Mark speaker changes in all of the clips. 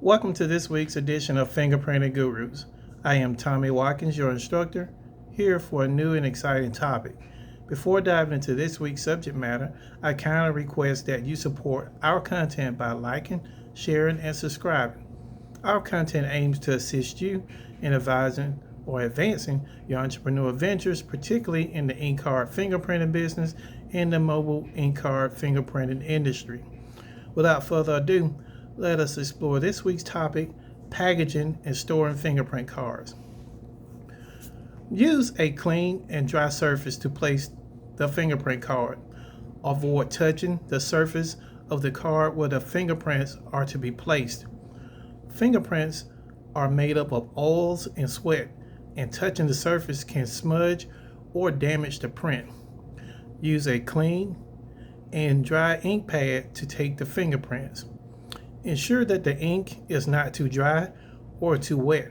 Speaker 1: Welcome to this week's edition of Fingerprinting Gurus. I am Tommy Watkins, your instructor, here for a new and exciting topic. Before diving into this week's subject matter, I kindly request that you support our content by liking, sharing, and subscribing. Our content aims to assist you in advising or advancing your entrepreneurial ventures, particularly in the ink card fingerprinting business and the mobile ink card fingerprinting industry. Without further ado, let us explore this week's topic: packaging and storing fingerprint cards. Use a clean and dry surface to place the fingerprint card. Avoid touching the surface of the card where the fingerprints are to be placed. Fingerprints are made up of oils and sweat, and touching the surface can smudge or damage the print. Use a clean and dry ink pad to take the fingerprints. Ensure that the ink is not too dry or too wet,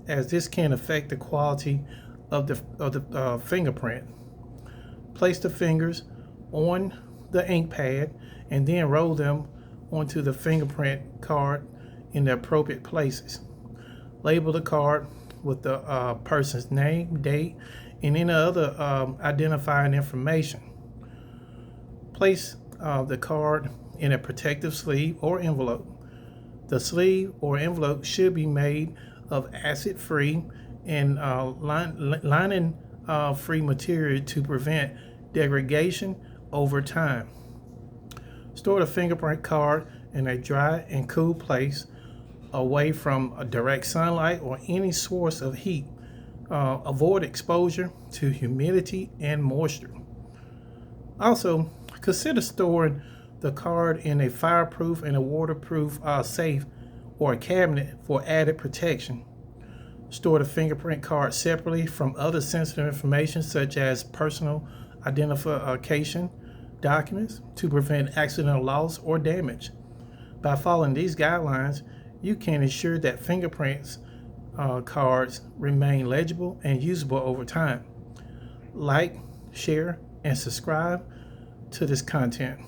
Speaker 1: as this can affect the quality of the fingerprint. Place the fingers on the ink pad and then roll them onto the fingerprint card in the appropriate places. Label the card with the person's name, date, and any other identifying information. Place the card in a protective sleeve or envelope. The sleeve or envelope should be made of acid-free and lining-free material to prevent degradation over time. Store the fingerprint card in a dry and cool place away from direct sunlight or any source of heat. Avoid exposure to humidity and moisture. Also, consider storing the card in a fireproof and a waterproof safe or a cabinet for added protection. Store the fingerprint card separately from other sensitive information such as personal identification documents to prevent accidental loss or damage. By following these guidelines, you can ensure that fingerprints cards remain legible and usable over time. Like, share, and subscribe to this content.